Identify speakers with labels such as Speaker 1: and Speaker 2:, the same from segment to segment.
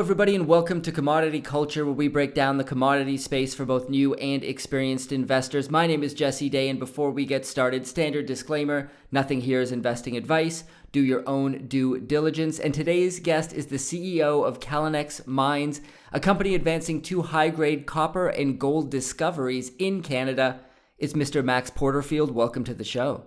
Speaker 1: everybody, and welcome to Commodity Culture, where we break down the commodity space for both new and experienced investors. My name is Jesse Day, and before we get started, standard disclaimer, nothing here is investing advice. Do your own due diligence. And today's guest is the CEO of Callinex Mines, a company advancing two high-grade copper and gold discoveries in Canada. It's Mr. Max Porterfield. Welcome to the show.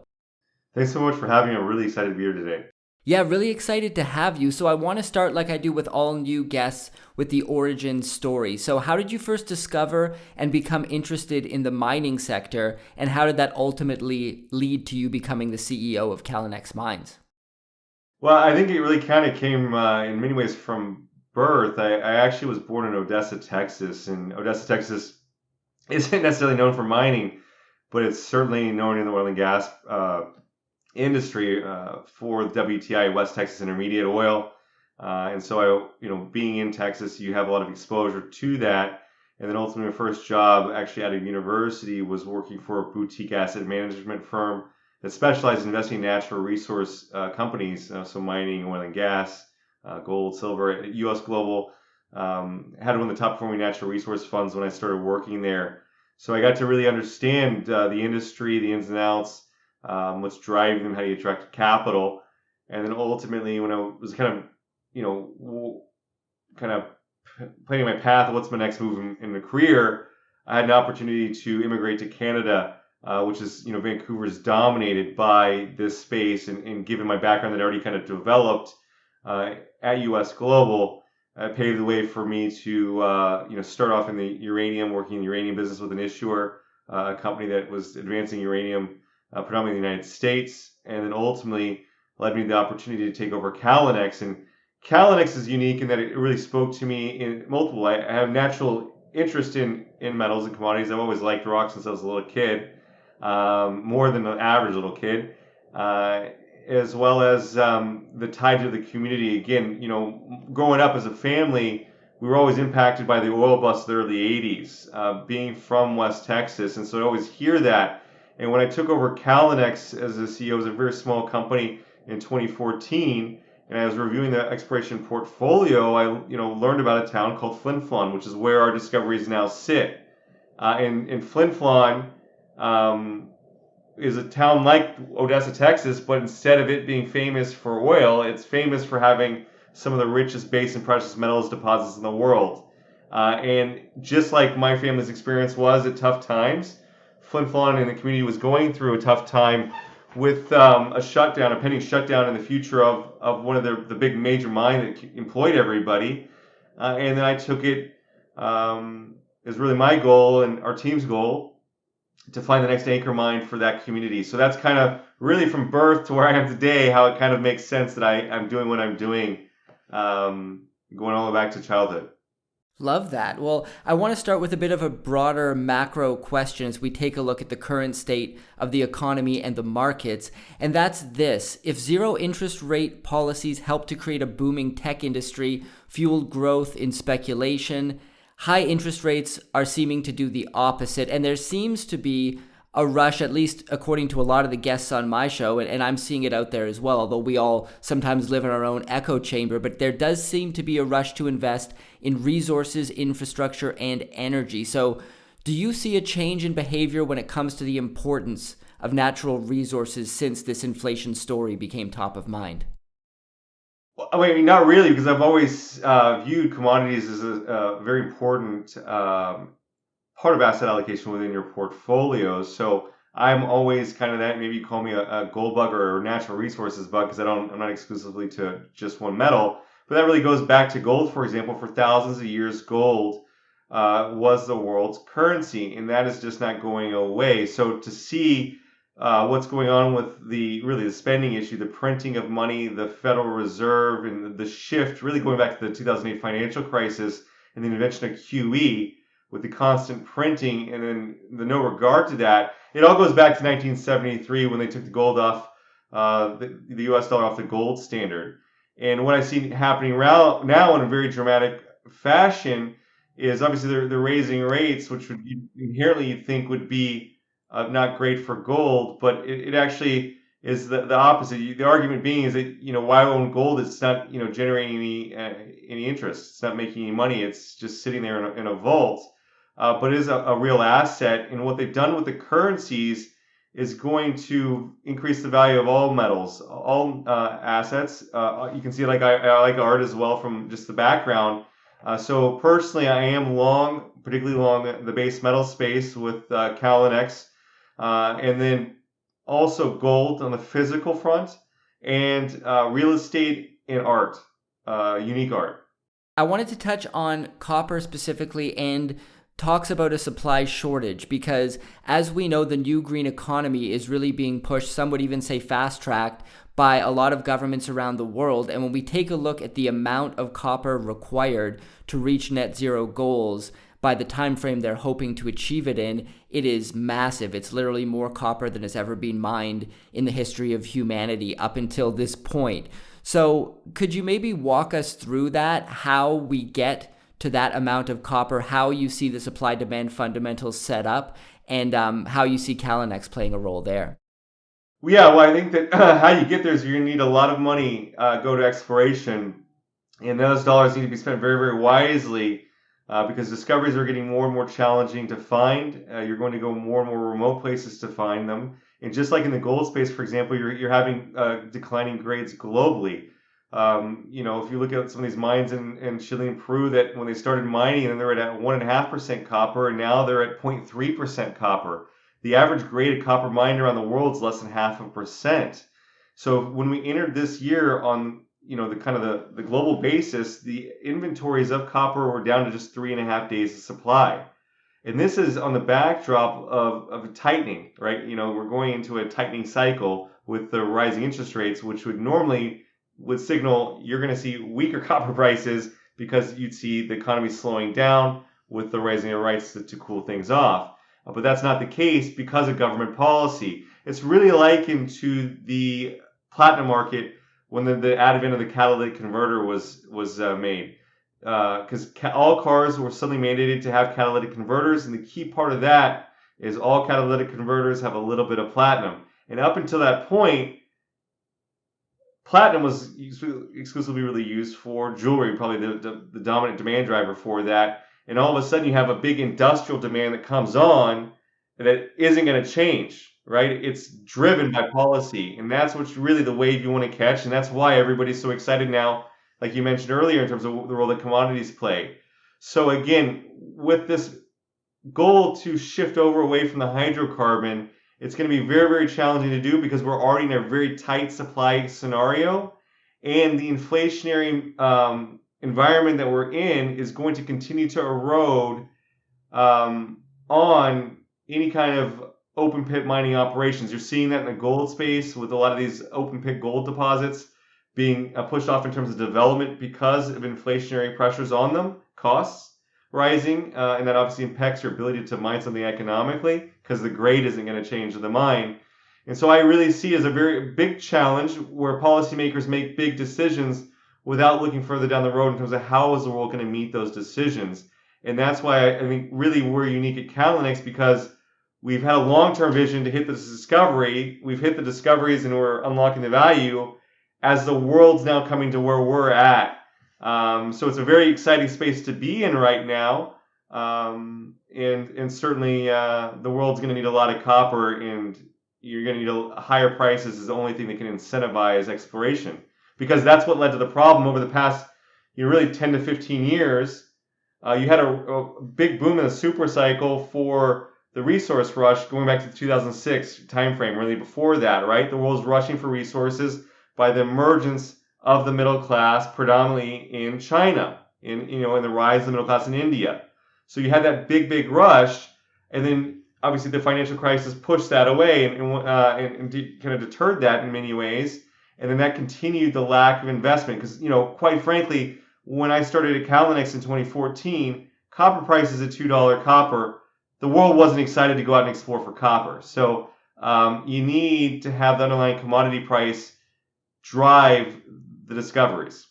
Speaker 2: Thanks so much for having me. I'm really excited to be here today.
Speaker 1: Yeah, really excited to have you. So I want to start, like I do with all new guests, with the origin story. So how did you first discover and become interested in the mining sector, and how did that ultimately lead to you becoming the CEO of Callinex Mines?
Speaker 2: Well, I think it really kind of came in many ways from birth. I actually was born in Odessa, Texas, and Odessa, Texas isn't necessarily known for mining, but it's certainly known in the oil and gas industry for WTI, West Texas Intermediate oil. And so being in Texas, you have a lot of exposure to that. And then ultimately, my first job actually out of university was working for a boutique asset management firm that specialized in investing in natural resource companies, so mining, oil and gas, gold, silver. US Global had one of the top performing natural resource funds when I started working there. So I got to really understand the industry, the ins and outs, what's driving them, how you attract capital. And then ultimately, when I was kind of planning my path, what's my next move in the career, I had an opportunity to immigrate to Canada, which is, Vancouver's dominated by this space. And given my background that I already kind of developed at US Global, paved the way for me to, start off in the uranium, working in the uranium business with an issuer, a company that was advancing uranium predominantly in the United States, and then ultimately led me to the opportunity to take over Callinex. And Callinex is unique in that it really spoke to me in multiple. I have natural interest in metals and commodities. I've always liked rock since I was a little kid, more than the average little kid, as well as the tie to the community. Again, growing up as a family, we were always impacted by the oil bust of the early 80s, being from West Texas. And so I always hear that. And when I took over Callinex as a CEO, it was a very small company in 2014, and I was reviewing the exploration portfolio. I learned about a town called Flin Flon, which is where our discoveries now sit. In Flin Flon is a town like Odessa, Texas, but instead of it being famous for oil, it's famous for having some of the richest base and precious metals deposits in the world. And just like my family's experience was at tough times, Flin Flon and the community was going through a tough time with a pending shutdown in the future of one of the big major mine that employed everybody. And then I took it as really my goal and our team's goal to find the next anchor mine for that community. So that's kind of really from birth to where I am today, how it kind of makes sense that I'm doing what I'm doing, going all the way back to childhood.
Speaker 1: Love that. Well, I want to start with a bit of a broader macro question as we take a look at the current state of the economy and the markets. And that's this: if zero interest rate policies help to create a booming tech industry, fueled growth in speculation, high interest rates are seeming to do the opposite. And there seems to be a rush, at least according to a lot of the guests on my show, and I'm seeing it out there as well, although we all sometimes live in our own echo chamber, but there does seem to be a rush to invest in resources, infrastructure, and energy. So do you see a change in behavior when it comes to the importance of natural resources since this inflation story became top of mind?
Speaker 2: Well, I mean, not really, because I've always viewed commodities as a very important part of asset allocation within your portfolio. So I'm always kind of that. Maybe you call me a gold bug or a natural resources bug, because I'm not exclusively to just one metal. But that really goes back to gold, for example. For thousands of years, gold was the world's currency, and that is just not going away. So to see what's going on with the spending issue, the printing of money, the Federal Reserve, and the shift, really going back to the 2008 financial crisis and the invention of QE, with the constant printing and then the no regard to that. It all goes back to 1973 when they took the gold off, the US dollar off the gold standard. And what I see happening now in a very dramatic fashion is obviously they're raising rates, which would inherently you'd think would be not great for gold, but it actually is the opposite. The argument being is that, why own gold? It's not, generating any interest. It's not making any money. It's just sitting there in a vault. But it is a real asset. And what they've done with the currencies is going to increase the value of all metals, all assets. You can see, like I like art as well from just the background. So personally, I am long, particularly long the base metal space with Callinex, and then also gold on the physical front, and real estate and art, unique art.
Speaker 1: I wanted to touch on copper specifically and talks about a supply shortage because, as we know, the new green economy is really being pushed, some would even say fast-tracked, by a lot of governments around the world. And when we take a look at the amount of copper required to reach net zero goals by the time frame they're hoping to achieve it in, it is massive. It's literally more copper than has ever been mined in the history of humanity up until this point. So could you maybe walk us through that, how we get to that amount of copper, how you see the supply-demand fundamentals set up, and how you see Callinex playing a role there?
Speaker 2: Yeah, well, I think that how you get there is you're going to need a lot of money go to exploration, and those dollars need to be spent very, very wisely because discoveries are getting more and more challenging to find. You're going to go more and more remote places to find them. And just like in the gold space, for example, you're having declining grades globally. If you look at some of these mines in Chile and Peru, that when they started mining, and they're at 1.5% copper, and now they're at 0.3% copper. The average grade of copper mined around the world is less than 0.5%. So when we entered this year on the global basis, the inventories of copper were down to just 3.5 days of supply. And this is on the backdrop of a tightening, right? We're going into a tightening cycle with the rising interest rates, which would signal you're going to see weaker copper prices because you'd see the economy slowing down with the raising of rates to cool things off. But that's not the case because of government policy. It's really likened to the platinum market when the advent of the catalytic converter was made. Because all cars were suddenly mandated to have catalytic converters, and the key part of that is all catalytic converters have a little bit of platinum. And up until that point, platinum was exclusively really used for jewelry, probably the dominant demand driver for that. And all of a sudden you have a big industrial demand that comes on that isn't going to change, right? It's driven by policy. And that's what's really the wave you want to catch. And that's why everybody's so excited now, like you mentioned earlier, in terms of the role that commodities play. So again, with this goal to shift away from the hydrocarbon, it's going to be very, very challenging to do because we're already in a very tight supply scenario. And the inflationary environment that we're in is going to continue to erode on any kind of open pit mining operations. You're seeing that in the gold space with a lot of these open pit gold deposits being pushed off in terms of development because of inflationary pressures on them, costs rising, and that obviously impacts your ability to mine something economically because the grade isn't going to change in the mine. And so I really see it as a very big challenge where policymakers make big decisions without looking further down the road in terms of how is the world going to meet those decisions. And that's why I think really we're unique at Callinex, because we've had a long-term vision to hit this discovery. We've hit the discoveries and we're unlocking the value as the world's now coming to where we're at. So it's a very exciting space to be in right now. And certainly the world's going to need a lot of copper, and you're going to need higher prices is the only thing that can incentivize exploration. Because that's what led to the problem over the past, really 10 to 15 years. You had a big boom in the super cycle for the resource rush going back to the 2006 timeframe, really before that, right? The world's rushing for resources by the emergence of the middle class, predominantly in China, in the rise of the middle class in India. So you had that big rush, and then obviously the financial crisis pushed that away and kind of deterred that in many ways. And then that continued the lack of investment because, quite frankly, when I started at Callinex in 2014, copper prices at $2 copper, the world wasn't excited to go out and explore for copper. So you need to have the underlying commodity price drive the discoveries.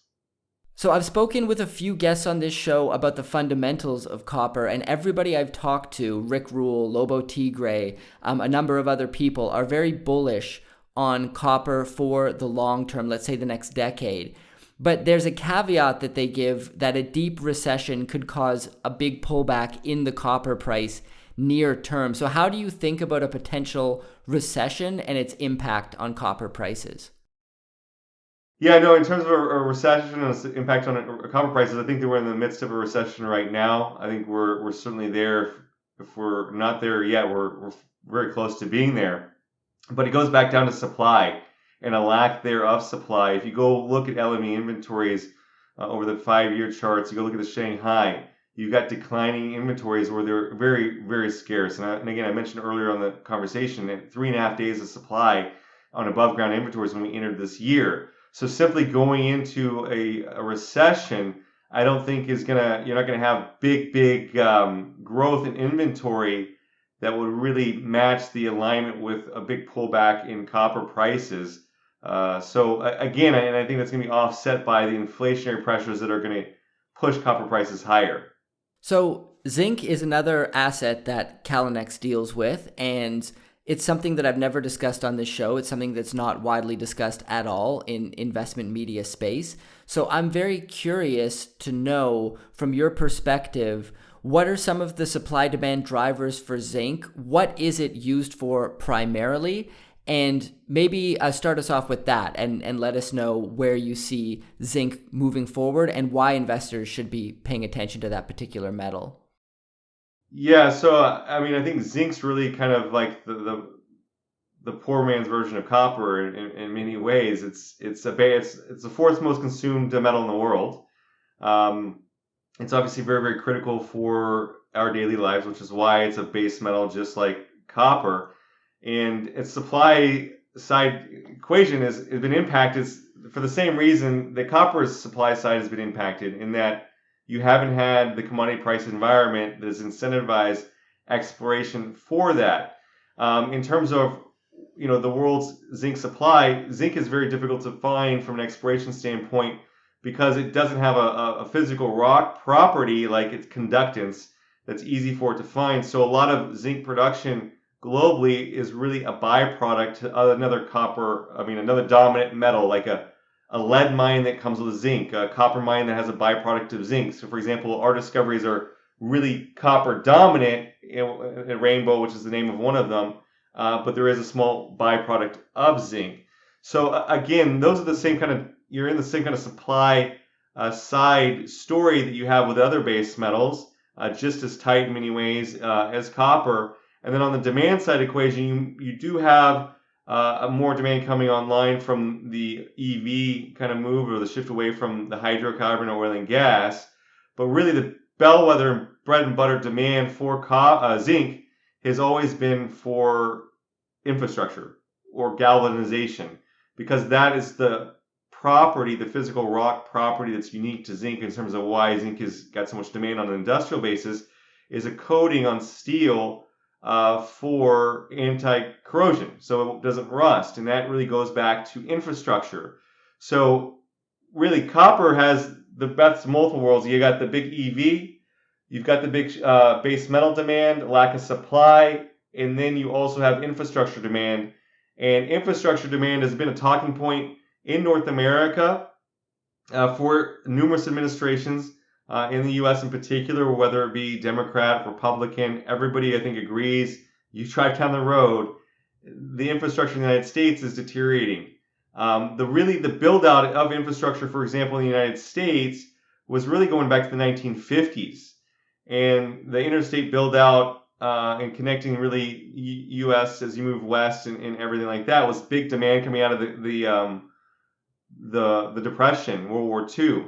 Speaker 1: So I've spoken with a few guests on this show about the fundamentals of copper, and everybody I've talked to, Rick Rule, Lobo Tigre, a number of other people, are very bullish on copper for the long term, let's say the next decade. But there's a caveat that they give that a deep recession could cause a big pullback in the copper price near term. So how do you think about a potential recession and its impact on copper prices?
Speaker 2: Yeah, no, in terms of a recession and its impact on copper prices, I think that we're in the midst of a recession right now. I think we're certainly there. If we're not there yet, we're very close to being there. But it goes back down to supply and a lack thereof supply. If you go look at LME inventories over the 5-year charts, you go look at the Shanghai, you've got declining inventories where they're very, very scarce. And again, I mentioned earlier on the conversation that 3.5 days of supply on above ground inventories when we entered this year. So simply going into a recession, I don't think you're not gonna have big growth in inventory that would really match the alignment with a big pullback in copper prices. So again, and I think that's going to be offset by the inflationary pressures that are going to push copper prices higher.
Speaker 1: So zinc is another asset that Callinex deals with, and it's something that I've never discussed on this show. It's something that's not widely discussed at all in investment media space. So I'm very curious to know from your perspective, what are some of the supply demand drivers for zinc? What is it used for primarily? And maybe start us off with that and let us know where you see zinc moving forward and why investors should be paying attention to that particular metal.
Speaker 2: Yeah, so I mean, I think zinc's really kind of like the poor man's version of copper in many ways. It's the fourth most consumed metal in the world. Um, it's obviously very, very critical for our daily lives, which is why it's a base metal just like copper. And its supply side equation has been impacted for the same reason that copper's supply side has been impacted, in that you haven't had the commodity price environment that has incentivized exploration for that. In terms of the world's zinc supply, zinc is very difficult to find from an exploration standpoint because it doesn't have a physical rock property like its conductance that's easy for it to find. So a lot of zinc production globally is really a byproduct to another dominant metal, like a lead mine that comes with zinc, a copper mine that has a byproduct of zinc. So for example, our discoveries are really copper dominant in Rainbow, which is the name of one of them, but there is a small byproduct of zinc. So again, you're in the same kind of supply side story that you have with other base metals, just as tight in many ways as copper. And then on the demand side equation, you do have more demand coming online from the EV kind of move, or the shift away from the hydrocarbon oil and gas. But really the bellwether and bread and butter demand for zinc has always been for infrastructure or galvanization, because that is the physical rock property that's unique to zinc in terms of why zinc has got so much demand on an industrial basis, is a coating on steel for anti-corrosion, so it doesn't rust, and that really goes back to infrastructure. So really, copper has the best of multiple worlds. You got the big EV, you've got the big base metal demand, lack of supply, and then you also have infrastructure demand. And infrastructure demand has been a talking point in North America for numerous administrations. In the U.S. in particular, whether it be Democrat, Republican, everybody I think agrees. You drive down the road, the infrastructure in the United States is deteriorating. The build out of infrastructure, for example, in the United States, was really going back to the 1950s, and the interstate build out and connecting really U.S. as you move west and everything like that was big demand coming out of the Depression, World War II.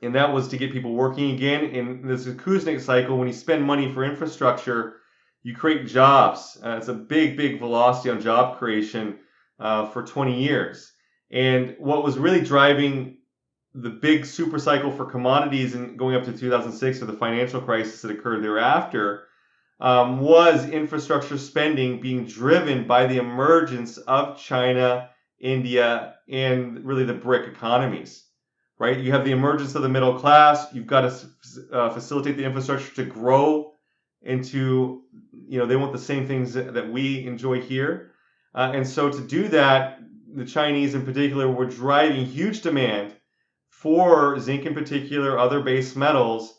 Speaker 2: And that was to get people working again. In this Kuznick cycle, when you spend money for infrastructure, you create jobs. It's a big velocity on job creation for 20 years. And what was really driving the big super cycle for commodities and going up to 2006, or the financial crisis that occurred thereafter, was infrastructure spending being driven by the emergence of China, India, and really the BRIC economies. Right? You have the emergence of the middle class. You've got to facilitate the infrastructure to grow into, they want the same things that we enjoy here. And so to do that, the Chinese in particular were driving huge demand for zinc in particular, other base metals,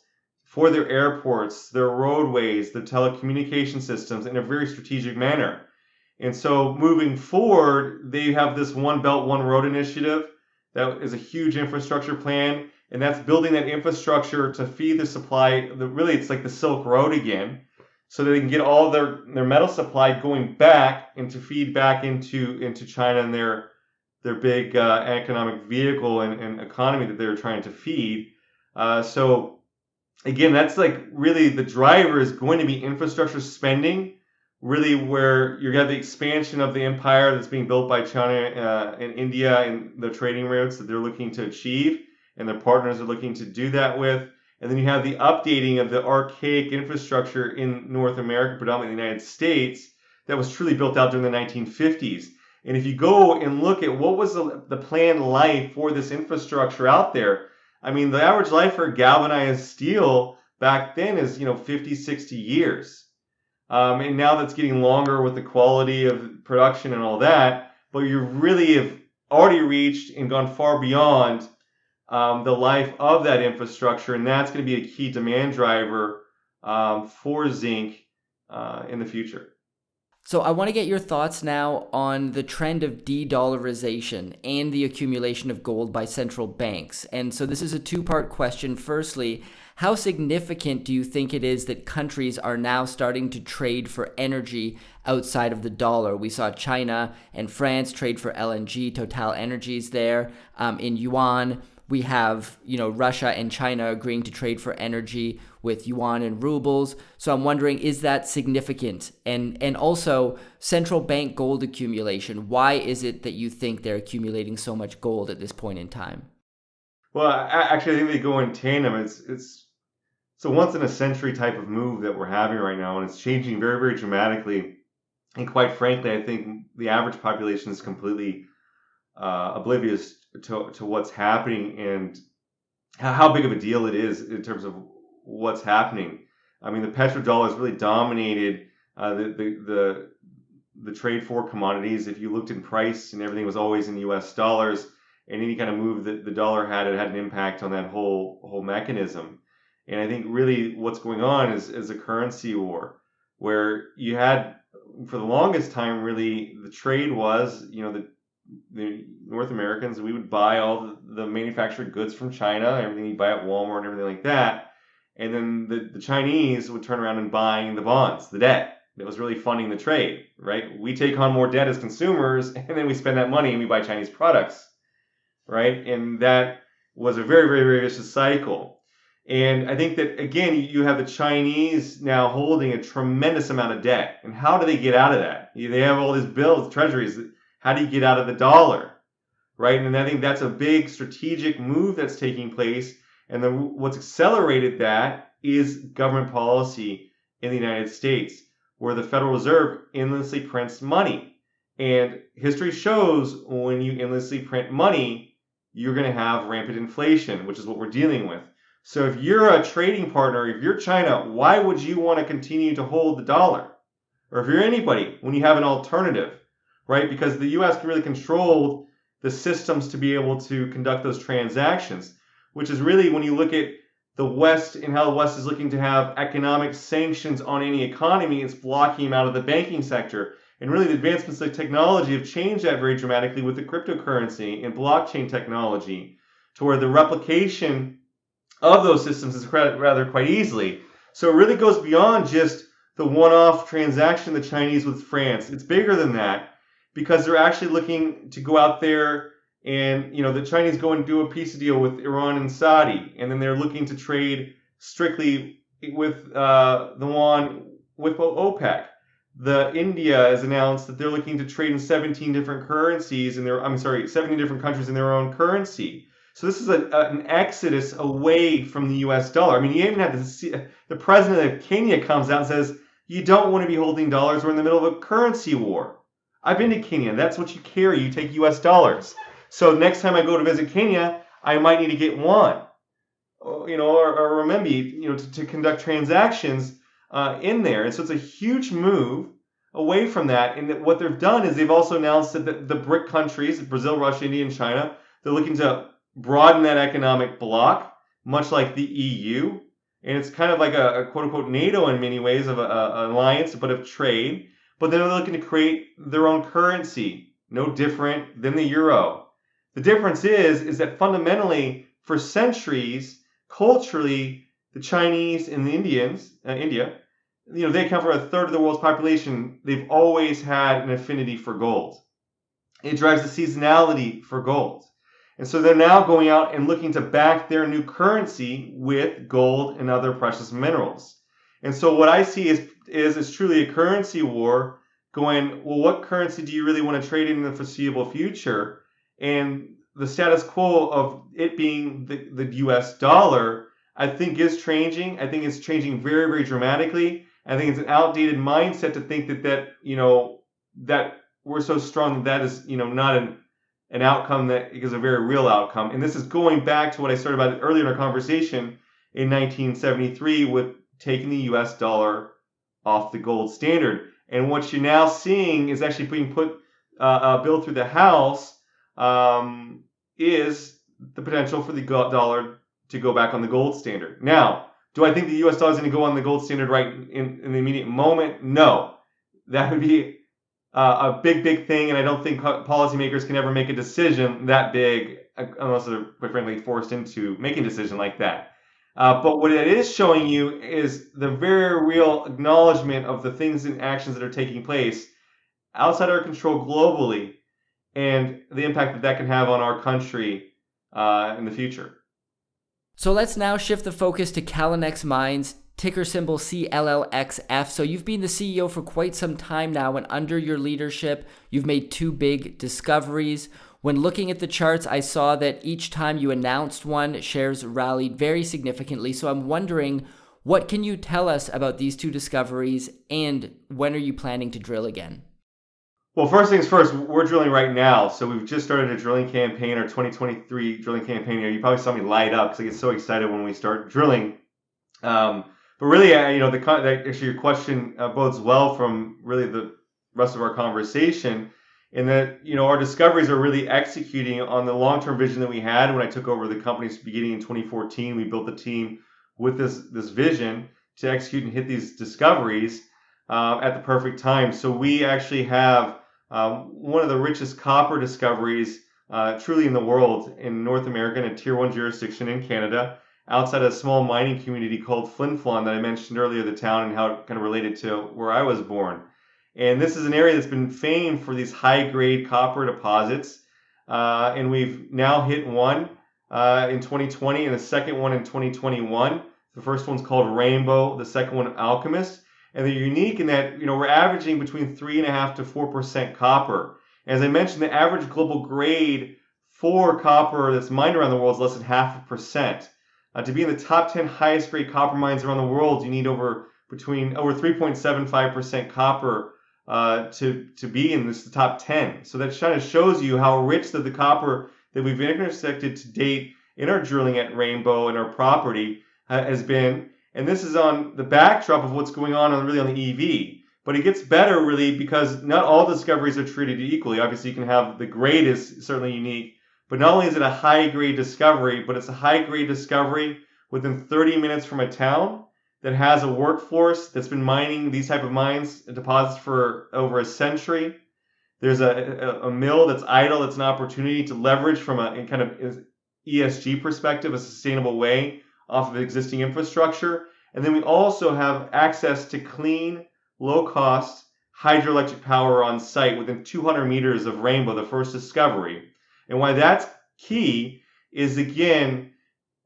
Speaker 2: for their airports, their roadways, their telecommunication systems in a very strategic manner. And so moving forward, they have this One Belt, One Road initiative that is a huge infrastructure plan, and that's building that infrastructure to feed the supply. Really, it's like the Silk Road again, so that they can get all their metal supply going back and to feed back into China and their big economic vehicle and economy that they're trying to feed. So again, that's like really the driver is going to be infrastructure spending, really where you have the expansion of the empire that's being built by China and India and the trading routes that they're looking to achieve, and their partners are looking to do that with. And then you have the updating of the archaic infrastructure in North America, predominantly the United States, that was truly built out during the 1950s. And if you go and look at what was the planned life for this infrastructure out there, I mean, the average life for galvanized steel back then is, 50, 60 years. And now that's getting longer with the quality of production and all that. But you really have already reached and gone far beyond the life of that infrastructure. And that's going to be a key demand driver for zinc in the future.
Speaker 1: So I want to get your thoughts now on the trend of de-dollarization and the accumulation of gold by central banks. And so this is a two-part question. Firstly, how significant do you think it is that countries are now starting to trade for energy outside of the dollar? We saw China and France trade for LNG, Total Energies there in yuan. We have, Russia and China agreeing to trade for energy with yuan and rubles. So I'm wondering, is that significant? And also central bank gold accumulation. Why is it that you think they're accumulating so much gold at this point in time?
Speaker 2: Well, actually, I think they go in tandem. It's a once in a century type of move that we're having right now, and it's changing very, very dramatically. And quite frankly, I think the average population is completely oblivious to what's happening and how big of a deal it is in terms of what's happening. I mean, the petrodollar has really dominated the trade for commodities. If you looked in price and everything was always in U.S. dollars, and any kind of move that the dollar had, it had an impact on that whole mechanism. And I think really what's going on is a currency war, where you had for the longest time really the trade was, the North Americans, we would buy all the manufactured goods from China, everything you buy at Walmart and everything like that. And then the Chinese would turn around and buying the bonds, the debt. That was really funding the trade, right? We take on more debt as consumers, and then we spend that money and we buy Chinese products, right? And that was a very, very, very vicious cycle. And I think that, again, you have the Chinese now holding a tremendous amount of debt. And how do they get out of that? They have all these bills, treasuries. How do you get out of the dollar, right? And I think that's a big strategic move that's taking place. And what's accelerated that is government policy in the United States, where the Federal Reserve endlessly prints money. And history shows when you endlessly print money, you're going to have rampant inflation, which is what we're dealing with. So if you're a trading partner, if you're China, why would you want to continue to hold the dollar? Or if you're anybody, when you have an alternative? Right? Because the U.S. can really control the systems to be able to conduct those transactions, which is really when you look at the West and how the West is looking to have economic sanctions on any economy, it's blocking them out of the banking sector. And really the advancements of technology have changed that very dramatically with the cryptocurrency and blockchain technology, to where the replication of those systems is rather quite easily. So it really goes beyond just the one-off transaction the Chinese with France. It's bigger than that, because they're actually looking to go out there and, the Chinese go and do a peace deal with Iran and Saudi, and then they're looking to trade strictly with the yuan with OPEC. India has announced that they're looking to trade in 17 different currencies 17 different countries in their own currency. So this is an exodus away from the U.S. dollar. I mean, you even have the president of Kenya comes out and says, you don't want to be holding dollars. We're in the middle of a currency war. I've been to Kenya. That's what you carry. You take U.S. dollars. So next time I go to visit Kenya, I might need to get one, or renminbi, to conduct transactions in there. And so it's a huge move away from that. And what they've done is they've also announced that the BRIC countries, Brazil, Russia, India, and China, they're looking to broaden that economic bloc, much like the EU. And it's kind of like a quote unquote NATO in many ways of an alliance, but of trade. But then they're looking to create their own currency, no different than the euro. The difference is that fundamentally, for centuries, culturally, the Chinese and the India, they account for a third of the world's population. They've always had an affinity for gold. It drives the seasonality for gold. And so they're now going out and looking to back their new currency with gold and other precious minerals. And so what I see is truly a currency war going, well, what currency do you really want to trade in the foreseeable future? And the status quo of it being the US dollar, I think is changing. I think it's changing very, very dramatically. I think it's an outdated mindset to think that we're so strong that is, not an outcome that is a very real outcome. And this is going back to what I started about earlier in our conversation in 1973 with taking the US dollar off the gold standard. And what you're now seeing is actually being put a bill through the House is the potential for the dollar to go back on the gold standard. Now, do I think the US dollar is going to go on the gold standard right in the immediate moment? No. That would be a big thing, and I don't think policymakers can ever make a decision that big unless they're, quite frankly, forced into making a decision like that. But what it is showing you is the very real acknowledgement of the things and actions that are taking place outside our control globally and the impact that can have on our country in the future.
Speaker 1: So let's now shift the focus to Callinex Mines, ticker symbol CLLXF. So you've been the CEO for quite some time now, and under your leadership, you've made two big discoveries. When looking at the charts, I saw that each time you announced one, shares rallied very significantly. So I'm wondering, what can you tell us about these two discoveries, and when are you planning to drill again?
Speaker 2: Well, first things first, we're drilling right now. So we've just started a drilling campaign, our 2023 drilling campaign. You probably saw me light up because I get so excited when we start drilling. But really, actually your question bodes well from really the rest of our conversation in that, our discoveries are really executing on the long-term vision that we had when I took over the company beginning in 2014. We built the team with this vision to execute and hit these discoveries at the perfect time. So we actually have one of the richest copper discoveries truly in the world in North America in a tier 1 jurisdiction in Canada, outside a small mining community called Flin Flon that I mentioned earlier, the town, and how it kind of related to where I was born. And this is an area that's been famed for these high-grade copper deposits. And we've now hit one in 2020 and the second one in 2021. The first one's called Rainbow, the second one Alchemist. And they're unique in that, we're averaging between 3.5% to 4% copper. As I mentioned, the average global grade for copper that's mined around the world is less than 0.5%. To be in the top 10 highest grade copper mines around the world, you need over 3.75% copper to be in the top 10. So that kind of shows you how rich the copper that we've intersected to date in our drilling at Rainbow and our property has been. And this is on the backdrop of what's going on really on the EV. But it gets better really because not all discoveries are treated equally. Obviously, you can have the grade is certainly unique. But not only is it a high-grade discovery, but it's a high-grade discovery within 30 minutes from a town that has a workforce that's been mining these type of mines, deposits for over a century. There's a mill that's idle. That's an opportunity to leverage from a kind of ESG perspective, a sustainable way off of existing infrastructure. And then we also have access to clean, low-cost hydroelectric power on site within 200 meters of Rainbow, the first discovery. And why that's key is, again,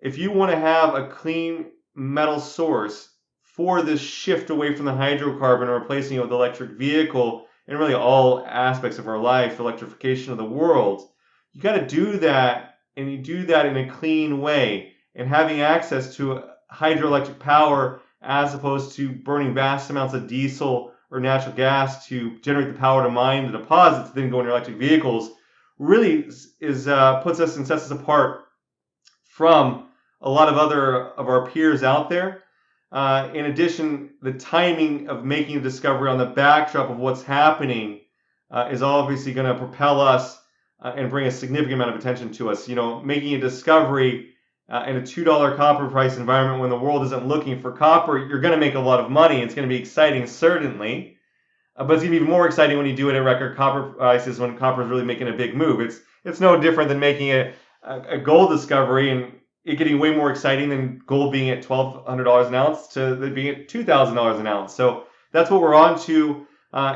Speaker 2: if you want to have a clean metal source for this shift away from the hydrocarbon and replacing it with electric vehicle and really all aspects of our life, electrification of the world, you got to do that, and you do that in a clean way. And having access to hydroelectric power as opposed to burning vast amounts of diesel or natural gas to generate the power to mine the deposits, then go into electric vehicles, really puts us and sets us apart from a lot of other of our peers out there. In addition, the timing of making a discovery on the backdrop of what's happening is obviously going to propel us and bring a significant amount of attention to us. Making a discovery in a $2 copper price environment when the world isn't looking for copper, you're going to make a lot of money. It's going to be exciting, certainly. But it's going to be even more exciting when you do it at record copper prices when copper is really making a big move. It's no different than making a gold discovery and it getting way more exciting than gold being at $1,200 an ounce to being at $2,000 an ounce. So that's what we're on to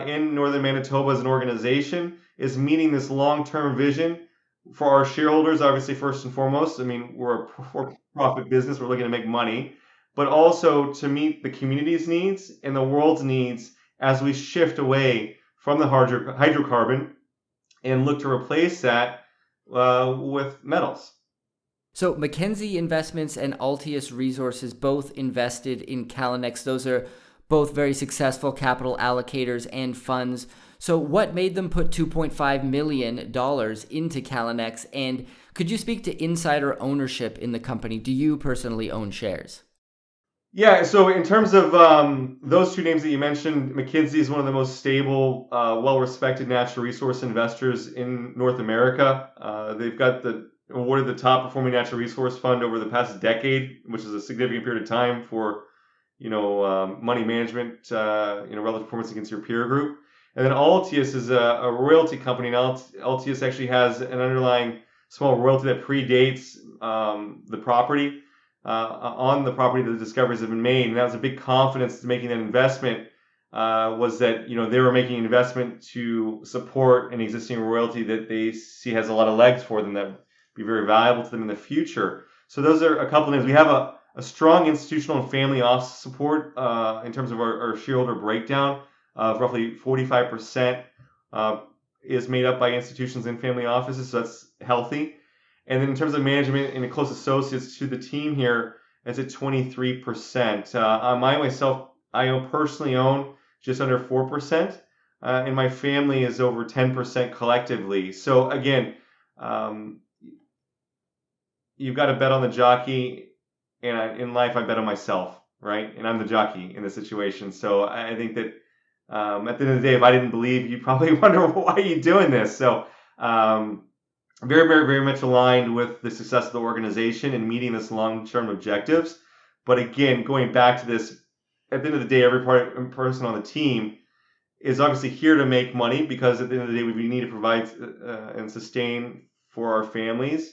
Speaker 2: in Northern Manitoba as an organization, is meeting this long-term vision for our shareholders, obviously, first and foremost. I mean, we're a for-profit business. We're looking to make money, but also to meet the community's needs and the world's needs as we shift away from the hydrocarbon and look to replace that with metals.
Speaker 1: So Mackenzie Investments and Altius Resources both invested in Callinex. Those are both very successful capital allocators and funds. So what made them put $2.5 million into Callinex? And could you speak to insider ownership in the company? Do you personally own shares?
Speaker 2: Yeah, so in terms of those two names that you mentioned, McKinsey is one of the most stable, well-respected natural resource investors in North America. They've got awarded the top performing natural resource fund over the past decade, which is a significant period of time for money management, relative performance against your peer group. And then Altius is a royalty company. Now Altius actually has an underlying small royalty that predates the property. On the property that the discoveries have been made, and that was a big confidence to making that investment. Was that they were making an investment to support an existing royalty that they see has a lot of legs for them that would be very valuable to them in the future. So those are a couple of things. We have a strong institutional and family office support in terms of our shareholder breakdown of roughly 45% is made up by institutions and family offices, so that's healthy. And then in terms of management and close associates to the team here, it's at 23%. I personally own just under 4%, and my family is over 10% collectively. So again, you've got to bet on the jockey, and in life I bet on myself, right? And I'm the jockey in this situation. So I think that at the end of the day, if I didn't believe, you'd probably wonder why are you doing this. So very, very, very much aligned with the success of the organization and meeting this long-term objectives. But again, going back to this, at the end of the day, every person on the team is obviously here to make money because at the end of the day, we need to provide and sustain for our families.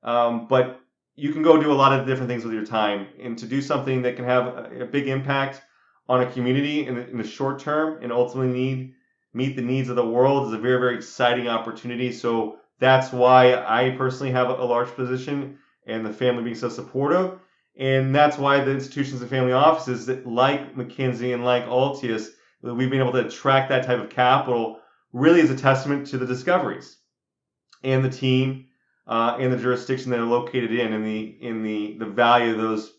Speaker 2: But you can go do a lot of different things with your time, and to do something that can have a big impact on a community in the short term and ultimately meet the needs of the world is a very, very exciting opportunity. So that's why I personally have a large position and the family being so supportive. And that's why the institutions and family offices that like McKinsey and like Altius, that we've been able to attract that type of capital really is a testament to the discoveries and the team and the jurisdiction they're located in the value of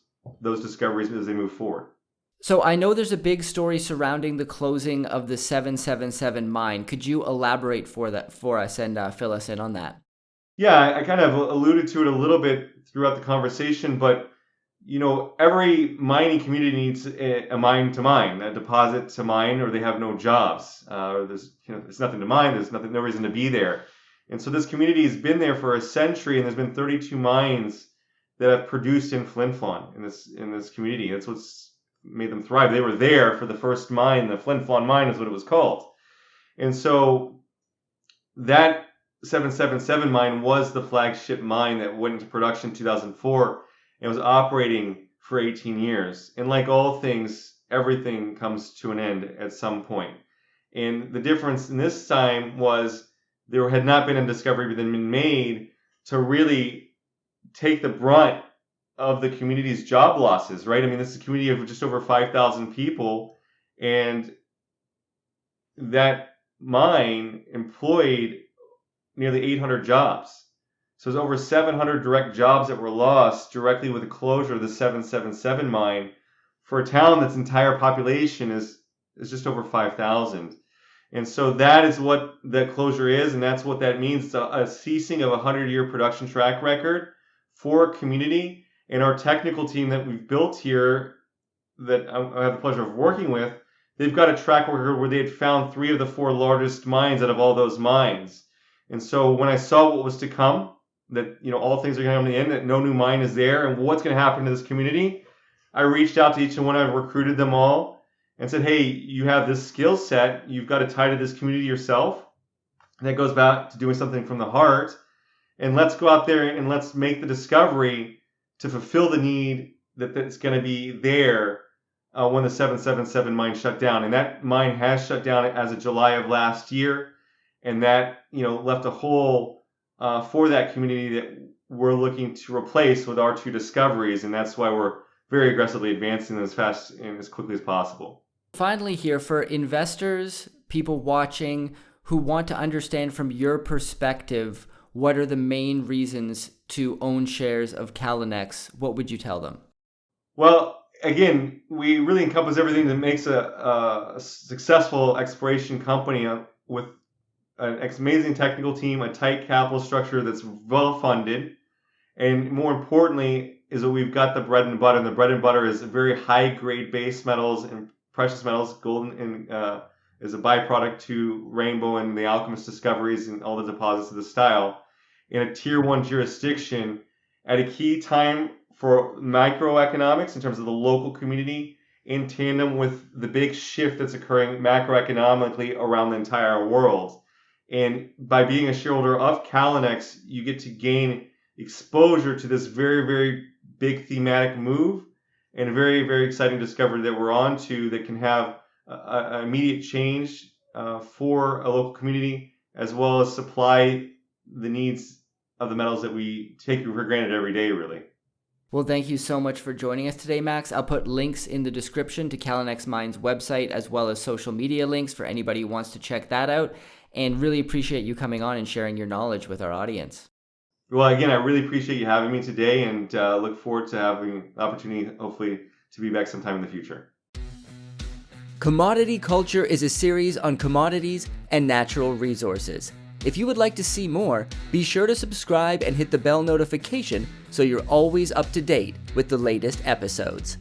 Speaker 2: those discoveries as they move forward.
Speaker 1: So I know there's a big story surrounding the closing of the 777 mine. Could you elaborate for us and fill us in on that?
Speaker 2: Yeah, I kind of alluded to it a little bit throughout the conversation, but every mining community needs a mine to mine, a deposit to mine, or they have no jobs. Or there's nothing to mine. There's no reason to be there. And so this community has been there for a century, and there's been 32 mines that have produced in Flin Flon in this community. That's what's made them thrive. They were there for the first mine. The Flin Flon mine is what it was called. And so that 777 mine was the flagship mine that went into production in 2004 and was operating for 18 years. And like all things, everything comes to an end at some point. And the difference in this time was there had not been a discovery been made to really take the brunt of the community's job losses, right? I mean, this is a community of just over 5,000 people, and that mine employed nearly 800 jobs. So there's over 700 direct jobs that were lost directly with the closure of the 777 mine for a town that's entire population is just over 5,000. And so that is what the closure is, and that's what that means. It's a ceasing of a 100-year production track record for a community. And our technical team that we've built here, that I have the pleasure of working with, they've got a track record where they had found 3 of the 4 largest mines out of all those mines. And so when I saw what was to come, that all things are going to come to the end, that no new mine is there, and what's going to happen to this community, I reached out to each one. I've recruited them all and said, hey, you have this skill set. You've got to tie to this community yourself. And that goes back to doing something from the heart. And let's go out there and let's make the discovery to fulfill the need that's going to be there when the 777 mine shut down. And that mine has shut down as of July of last year. And that left a hole for that community that we're looking to replace with our two discoveries. And that's why we're very aggressively advancing them as fast and as quickly as possible.
Speaker 1: Finally here, for investors, people watching who want to understand from your perspective, what are the main reasons to own shares of Callinex? What would you tell them?
Speaker 2: Well, again, we really encompass everything that makes a successful exploration company with an amazing technical team, a tight capital structure that's well funded, and more importantly is that we've got the bread and butter. And the bread and butter is very high grade base metals and precious metals. Gold is a byproduct to Rainbow and the Alchemist discoveries and all the deposits of the style in a tier 1 jurisdiction at a key time for microeconomics in terms of the local community, in tandem with the big shift that's occurring macroeconomically around the entire world. And by being a shareholder of Callinex, you get to gain exposure to this very, very big thematic move and a very, very exciting discovery that we're on to that can have an immediate change for a local community, as well as supply the needs of the metals that we take for granted every day, really.
Speaker 1: Well, thank you so much for joining us today, Max. I'll put links in the description to Callinex Mines' website, as well as social media links for anybody who wants to check that out, and really appreciate you coming on and sharing your knowledge with our audience.
Speaker 2: Well, again, I really appreciate you having me today, and look forward to having the opportunity, hopefully, to be back sometime in the future.
Speaker 1: Commodity Culture is a series on commodities and natural resources. If you would like to see more, be sure to subscribe and hit the bell notification so you're always up to date with the latest episodes.